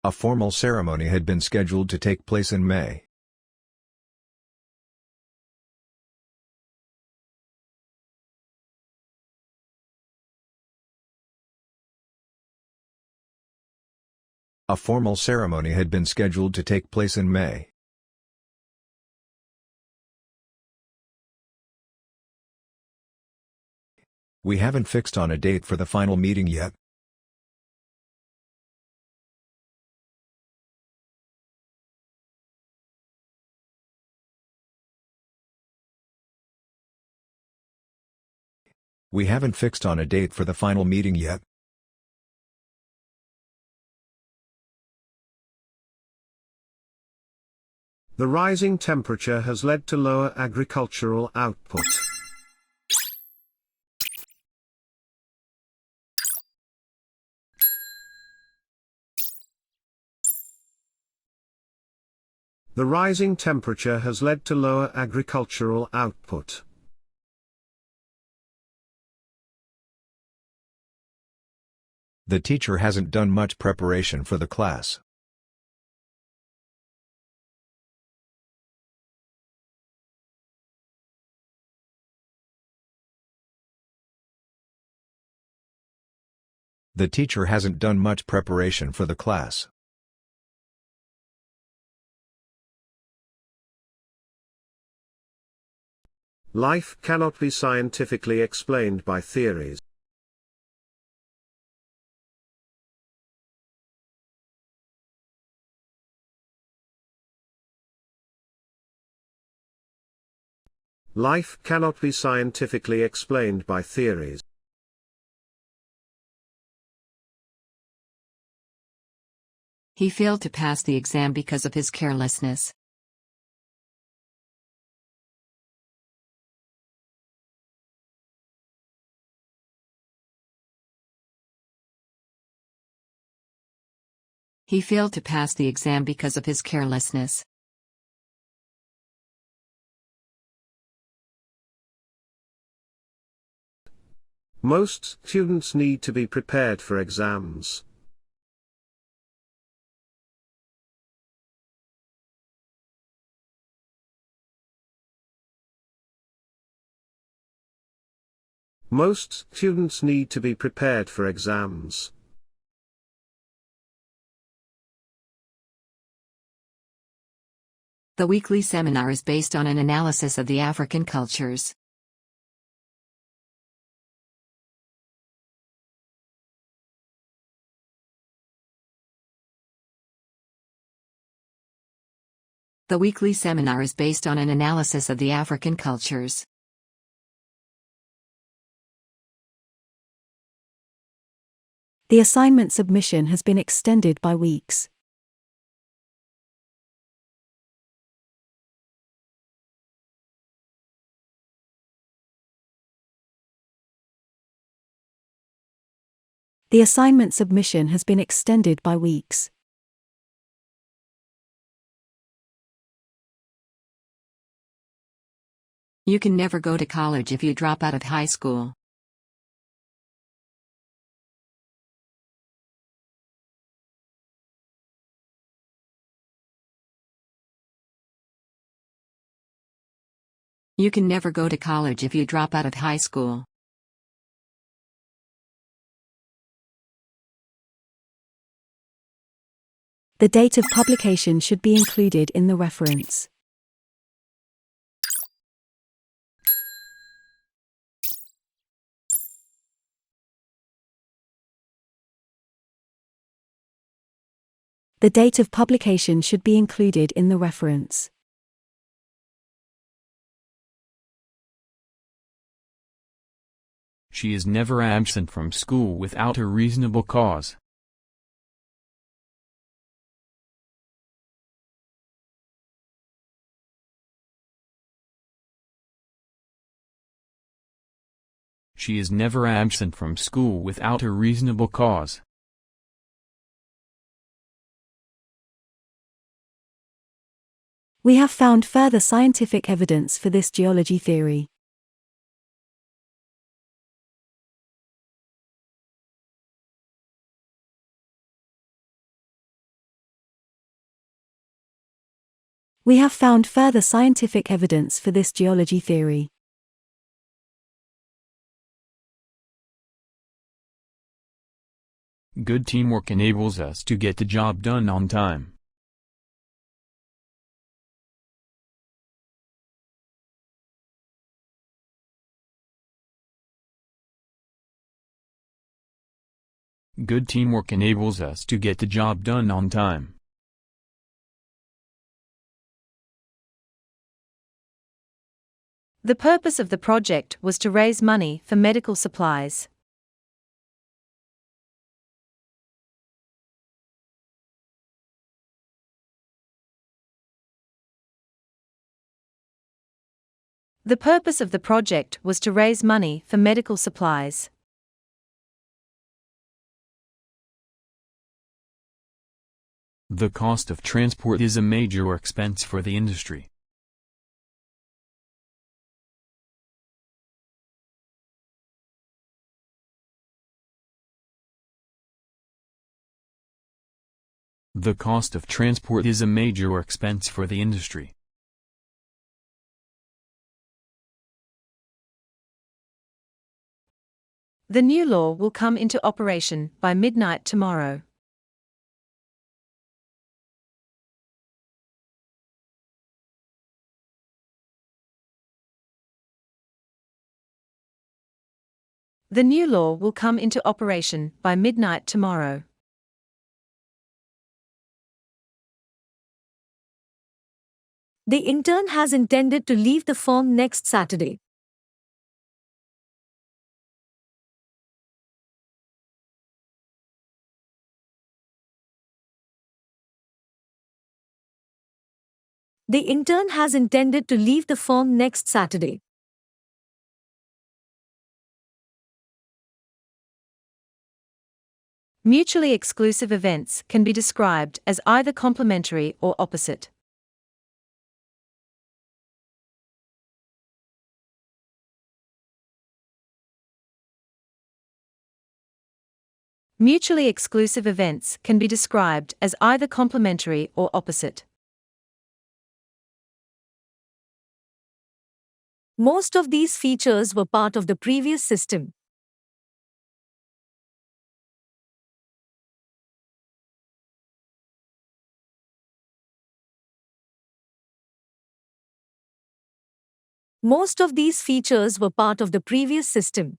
A formal ceremony had been scheduled to take place in May. A formal ceremony had been scheduled to take place in May. We haven't fixed on a date for the final meeting yet. We haven't fixed on a date for the final meeting yet. The rising temperature has led to lower agricultural output. The rising temperature has led to lower agricultural output. The teacher hasn't done much preparation for the class. The teacher hasn't done much preparation for the class. Life cannot be scientifically explained by theories. Life cannot be scientifically explained by theories. He failed to pass the exam because of his carelessness. He failed to pass the exam because of his carelessness. Most students need to be prepared for exams. Most students need to be prepared for exams. The weekly seminar is based on an analysis of the African cultures. The weekly seminar is based on an analysis of the African cultures. The assignment submission has been extended by weeks. The assignment submission has been extended by weeks. You can never go to college if you drop out of high school. You can never go to college if you drop out of high school. The date of publication should be included in the reference. The date of publication should be included in the reference. She is never absent from school without a reasonable cause. She is never absent from school without a reasonable cause. We have found further scientific evidence for this geology theory. We have found further scientific evidence for this geology theory. Good teamwork enables us to get the job done on time. Good teamwork enables us to get the job done on time. The purpose of the project was to raise money for medical supplies. The purpose of the project was to raise money for medical supplies. The cost of transport is a major expense for the industry. The cost of transport is a major expense for the industry. The new law will come into operation by midnight tomorrow. The new law will come into operation by midnight tomorrow. The intern has intended to leave the firm next Saturday. The intern has intended to leave the firm next Saturday. Mutually exclusive events can be described as either complementary or opposite. Mutually exclusive events can be described as either complementary or opposite. Most of these features were part of the previous system. Most of these features were part of the previous system.